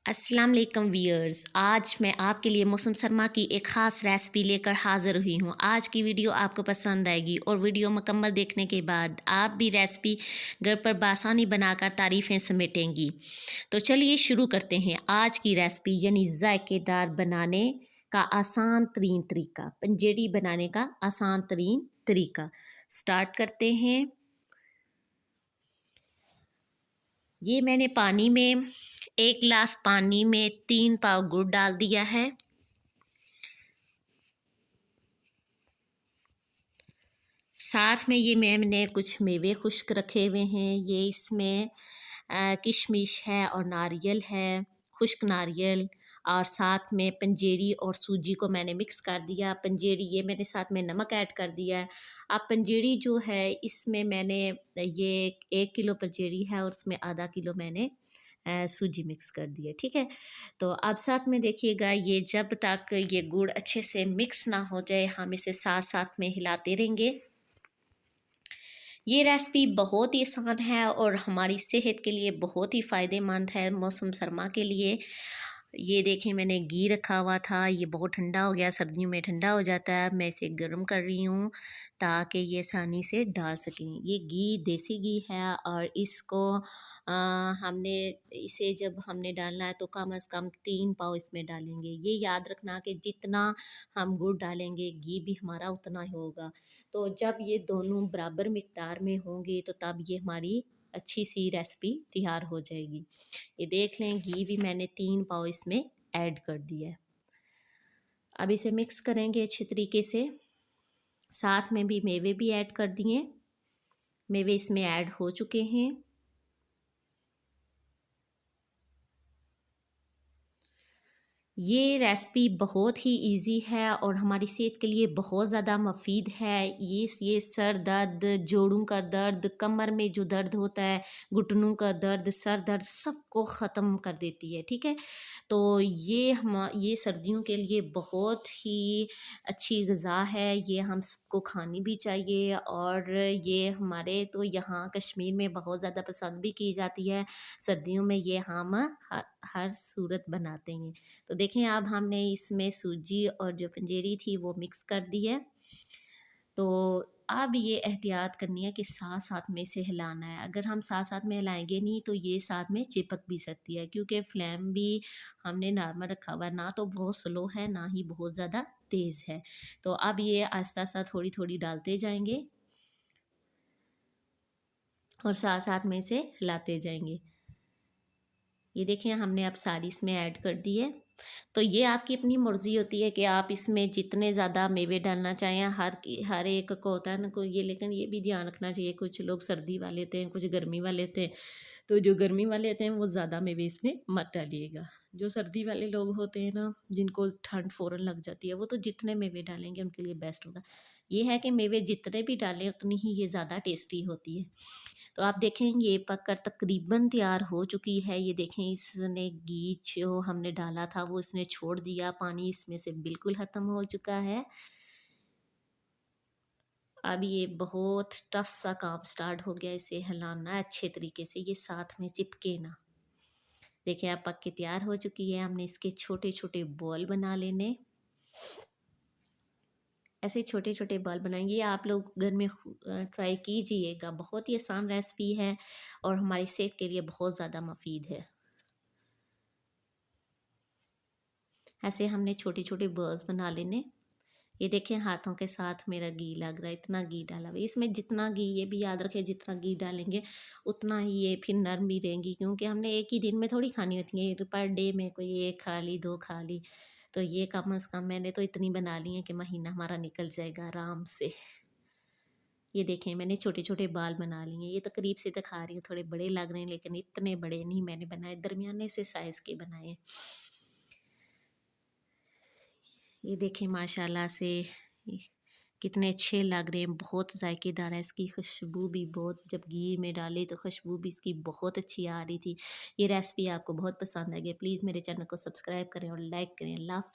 अस्सलाम वालेकुम व्यूअर्स। आज मैं आपके लिए मौसम सरमा की एक ख़ास रेसिपी लेकर हाज़िर हुई हूँ। आज की वीडियो आपको पसंद आएगी और वीडियो मुकम्मल देखने के बाद आप भी रेसिपी घर पर बासानी बनाकर तारीफ़ें समेटेंगी। तो चलिए शुरू करते हैं आज की रेसिपी, यानी जायकेदार बनाने का आसान तरीन तरीका, पंजेरी बनाने का आसान तरीन तरीका। स्टार्ट करते हैं। ये मैंने पानी में 1 गिलास पानी में 3 पाव गुड़ डाल दिया है। साथ में ये मैंने कुछ मेवे खुश्क रखे हुए हैं। ये इसमें किशमिश है और नारियल है, खुश्क नारियल, और साथ में पंजेरी और सूजी को मैंने मिक्स कर दिया। पंजेरी ये मैंने साथ में नमक ऐड कर दिया है। अब पंजेरी जो है इसमें मैंने ये 1 किलो पंजेरी है और उसमें आधा किलो मैंने सूजी मिक्स कर दी है। ठीक है, तो अब साथ में देखिएगा, ये जब तक ये गुड़ अच्छे से मिक्स ना हो जाए हम इसे साथ साथ में हिलाते रहेंगे। ये रेसिपी बहुत ही आसान है और हमारी सेहत के लिए बहुत ही फ़ायदेमंद है मौसम सरमा के लिए। ये देखें, मैंने घी रखा हुआ था, ये बहुत ठंडा हो गया, सर्दियों में ठंडा हो जाता है। मैं इसे गर्म कर रही हूँ ताकि ये आसानी से डाल सकें। ये घी देसी घी है और इसको हमने इसे जब हमने डालना है तो कम से कम 3 पाव इसमें डालेंगे। ये याद रखना कि जितना हम गुड़ डालेंगे घी भी हमारा उतना ही होगा। तो जब ये दोनों बराबर मिक़दार में होंगे तो तब ये हमारी अच्छी सी रेसिपी तैयार हो जाएगी। ये देख लें, घी भी मैंने 3 पाव इसमें ऐड कर दिया है। अब इसे मिक्स करेंगे अच्छे तरीके से। साथ में भी मेवे भी ऐड कर दिए। मेवे इसमें ऐड हो चुके हैं। ये रेसिपी बहुत ही इजी है और हमारी सेहत के लिए बहुत ज़्यादा मुफीद है। ये सर दर्द, जोड़ों का दर्द, कमर में जो दर्द होता है, घुटनों का दर्द, सर दर्द, सबको ख़त्म कर देती है। ठीक है, तो ये सर्दियों के लिए बहुत ही अच्छी ग़िज़ा है। ये हम सबको खानी भी चाहिए और ये हमारे तो यहाँ कश्मीर में बहुत ज़्यादा पसंद भी की जाती है। सर्दियों में ये हम हर सूरत बनाते हैं। तो देखें, अब हमने इसमें सूजी और जो पंजेरी थी वो मिक्स कर दी है। तो अब ये एहतियात करनी है कि साथ साथ में इसे हिलाना है। अगर हम साथ साथ में हिलाएंगे नहीं तो ये साथ में चिपक भी सकती है, क्योंकि फ्लेम भी हमने नॉर्मल रखा हुआ है, ना तो बहुत स्लो है ना ही बहुत ज़्यादा तेज़ है। तो अब ये आहिस्ता आहिस्ता थोड़ी थोड़ी डालते जाएंगे और साथ साथ में इसे हिलाते जाएंगे। ये देखें, हमने अब सारी इसमें ऐड कर दी है। तो ये आपकी अपनी मर्ज़ी होती है कि आप इसमें जितने ज़्यादा मेवे डालना चाहें। हर एक को होता है ना कोई ये, लेकिन ये भी ध्यान रखना चाहिए, कुछ लोग सर्दी वाले होते हैं, कुछ गर्मी वाले होते हैं। तो जो गर्मी वाले होते हैं वो ज़्यादा मेवे इसमें मत डालिएगा। जो सर्दी वाले लोग होते हैं ना, जिनको ठंड फ़ौरन लग जाती है, वो तो जितने मेवे डालेंगे उनके लिए बेस्ट होगा। ये है कि मेवे जितने भी डालें उतनी ही ये ज़्यादा टेस्टी होती है। तो आप देखें, ये पककर तकरीबन तैयार हो चुकी है। ये देखें, इसने घी जो हमने डाला था वो इसने छोड़ दिया, पानी इसमें से बिल्कुल ख़त्म हो चुका है। अब ये बहुत टफ सा काम स्टार्ट हो गया, इसे हिलाना है अच्छे तरीके से, ये साथ में चिपके ना। देखें, अब पक के तैयार हो चुकी है। हमने इसके छोटे छोटे बॉल बना लेने। ऐसे छोटे छोटे बॉल बनाएंगे। आप लोग घर में ट्राई कीजिएगा, बहुत ही आसान रेसिपी है और हमारी सेहत के लिए बहुत ज़्यादा मुफीद है। ऐसे हमने छोटे छोटे बॉल्स बना लेने। ये देखें, हाथों के साथ मेरा घी लग रहा है, इतना घी डाला हुआ है इसमें। जितना घी, ये भी याद रखें, जितना घी डालेंगे उतना ही ये फिर नरम भी रहेंगी, क्योंकि हमने एक ही दिन में थोड़ी खानी होती है। पर डे में कोई 1 खा ली, 2 खा ली, तो ये कम से कम मैंने तो इतनी बना ली है कि महीना हमारा निकल जाएगा आराम से। ये देखें, मैंने छोटे छोटे बाल बना लिए। ये तो करीब से दिखा रही हूँ, थोड़े बड़े लग रहे हैं लेकिन इतने बड़े नहीं मैंने बनाए, दरमियाने से साइज़ के बनाए। ये देखें, माशाल्लाह से ये कितने अच्छे लग रहे हैं, बहुत जायकेदार है। इसकी खुशबू भी बहुत, जब घी में डाली तो खुशबू भी इसकी बहुत अच्छी आ रही थी। ये रेसिपी आपको बहुत पसंद आएगी। प्लीज़ मेरे चैनल को सब्सक्राइब करें और लाइक करें। अल्लाह हाफ़िज़।